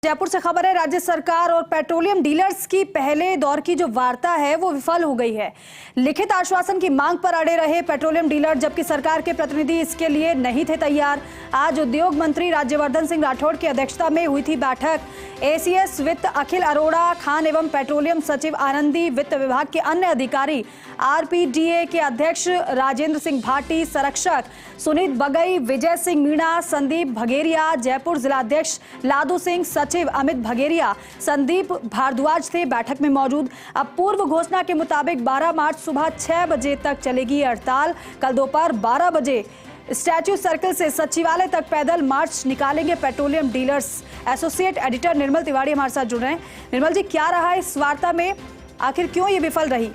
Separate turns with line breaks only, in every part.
जयपुर से खबर है, राज्य सरकार और पेट्रोलियम डीलर्स की पहले दौर की जो वार्ता है वो विफल हो गई है। लिखित आश्वासन की मांग पर अड़े रहे पेट्रोलियम डीलर, जबकि सरकार के प्रतिनिधि इसके लिए नहीं थे तैयार। आज उद्योग मंत्री राज्यवर्धन सिंह राठौड़ की अध्यक्षता में हुई थी बैठक। एसीएस वित्त अखिल अरोड़ा, खान एवं पेट्रोलियम सचिव आनंदी, वित्त विभाग के अन्य अधिकारी, आरपीडीए के अध्यक्ष राजेंद्र सिंह भाटी, संरक्षक सुनीत बगई, विजय सिंह मीणा, संदीप भगेरिया, जयपुर जिलाध्यक्ष लादू सिंह, सचिव अमित भगेरिया, संदीप भारद्वाज थे बैठक में मौजूद। अब पूर्व घोषणा के मुताबिक 12 मार्च सुबह 6 बजे तक चलेगी हड़ताल। कल दोपहर 12 बजे स्टैच्यू सर्कल से सचिवालय तक पैदल मार्च निकालेंगे पेट्रोलियम डीलर्स। एसोसिएट एडिटर निर्मल तिवारी हमारे साथ जुड़ रहे हैं। निर्मल जी, क्या रहा इस वार्ता में, आखिर क्यों ये विफल रही?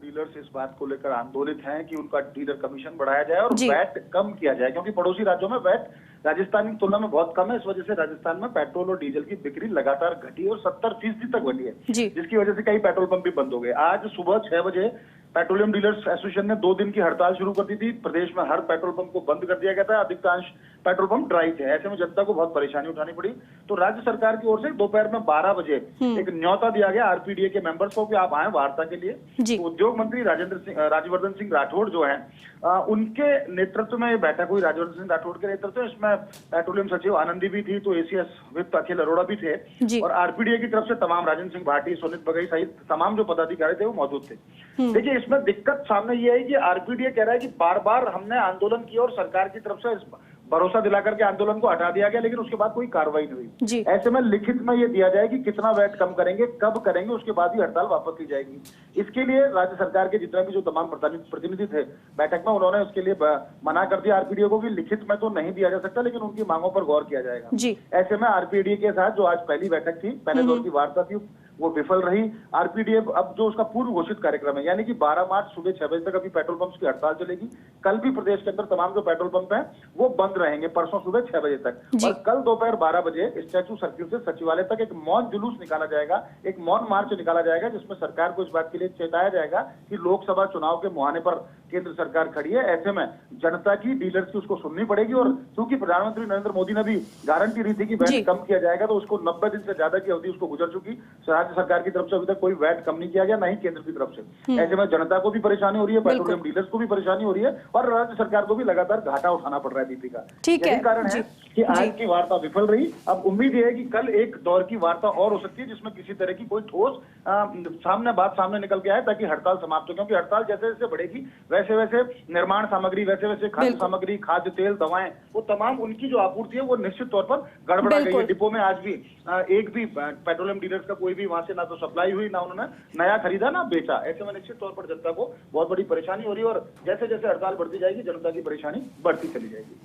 डीलर्स इस बात को लेकर आंदोलित हैं कि उनका डीलर कमीशन बढ़ाया जाए और वैट कम किया जाए, क्योंकि पड़ोसी राज्यों में वैट राजस्थान की तुलना में बहुत कम है। इस वजह से राजस्थान में पेट्रोल और डीजल की बिक्री लगातार घटी और 70% तक घटी है, जिसकी वजह से कई पेट्रोल पंप भी बंद हो गए। आज सुबह 6 बजे पेट्रोलियम डीलर्स एसोसिएशन ने 2 दिन की हड़ताल शुरू कर दी थी। प्रदेश में हर पेट्रोल पंप को बंद कर दिया गया था। अधिकांश पेट्रोल पंप ड्राई थे। ऐसे में जनता को बहुत परेशानी उठानी पड़ी। तो राज्य सरकार की ओर से दोपहर में 12 बजे एक न्योता दिया गया आरपीडीए के मेंबर्स को कि आप आए वार्ता के लिए। तो उद्योग मंत्री राज्यवर्धन सिंह राठौड़ जो है, उनके नेतृत्व में ये बैठक हुई। राज्यवर्धन सिंह राठौड़ के नेतृत्व में इसमें पेट्रोलियम सचिव आनंदी भी थी, तो एसीएस वित्त अखिल अरोड़ा भी थे, और आरपीडीए की तरफ से तमाम राजेंद्र सिंह भाटी, सुनीत बगई सहित तमाम जो पदाधिकारी थे वो मौजूद थे। देखिए, इसमें दिक्कत सामने ये है कि आरपीडीए कह रहा है कि बार बार हमने आंदोलन किया और सरकार की तरफ से भरोसा दिलाकर के आंदोलन को हटा दिया गया, लेकिन उसके बाद कोई कार्रवाई नहीं हुई। ऐसे में लिखित में ये दिया जाए कि कितना वैट कम करेंगे, कब करेंगे, उसके बाद ही हड़ताल वापस ली जाएगी। इसके लिए राज्य सरकार के जितने भी जो तमाम प्रतिनिधि थे बैठक में, उन्होंने उसके लिए मना कर दिया आरपीडीए को कि लिखित में तो नहीं दिया जा सकता, लेकिन उनकी मांगों पर गौर किया जाएगा। ऐसे में आरपीडीए के साथ जो आज पहली बैठक थी, पहले दौर की वार्ता थी, वो विफल रही। आरपीडीए अब जो उसका पूर्व घोषित कार्यक्रम है, यानी कि 12 मार्च सुबह 6 बजे तक अभी पेट्रोल पंप्स की हड़ताल चलेगी। कल भी प्रदेश के अंदर तमाम जो पेट्रोल पंप हैं वो बंद रहेंगे परसों सुबह 6 बजे तक। और कल दोपहर 12 बजे स्टैच्यू सर्किल से सचिवालय तक एक मौन जुलूस निकाला जाएगा, एक मौन मार्च निकाला जाएगा, जिसमें सरकार को इस बात के लिए चेताया जाएगा कि लोकसभा चुनाव के मुहाने पर केंद्र सरकार खड़ी है। ऐसे में जनता की, डीलर्स की उसको सुननी पड़ेगी। और क्योंकि प्रधानमंत्री नरेंद्र मोदी ने भी गारंटी दी थी कि वैट कम किया जाएगा, तो उसको 90 दिन से ज्यादा की अवधि उसको गुजर चुकी। राज्य सरकार की तरफ से अभी तक कोई वैट कम नहीं किया गया, ना ही केंद्र की तरफ से। ऐसे में जनता को भी परेशानी हो रही है, पेट्रोलियम डीलर्स को भी परेशानी हो रही है, और राज्य सरकार को भी लगातार घाटा उठाना पड़ रहा है बीपी का। यही कारण है कि आज की वार्ता विफल रही। अब उम्मीद है कि कल एक दौर की वार्ता और हो सकती है, जिसमें किसी तरह की कोई ठोस सामने निकल के आए, ताकि हड़ताल समाप्त हो। क्योंकि हड़ताल जैसे जैसे बढ़ेगी वैसे वैसे निर्माण सामग्री, वैसे वैसे खाद्य सामग्री, खाद्य तेल, दवाएं, वो तमाम उनकी जो आपूर्ति है वो निश्चित तौर पर गड़बड़ा गई है। डिपो में आज भी एक भी पेट्रोलियम डीलर्स का कोई भी वहां से ना तो सप्लाई हुई, ना उन्होंने नया खरीदा, ना बेचा। ऐसे में निश्चित तौर पर जनता को बहुत बड़ी परेशानी हो रही है, और जैसे जैसे हड़ताल बढ़ती जाएगी जनता की परेशानी बढ़ती चली जाएगी।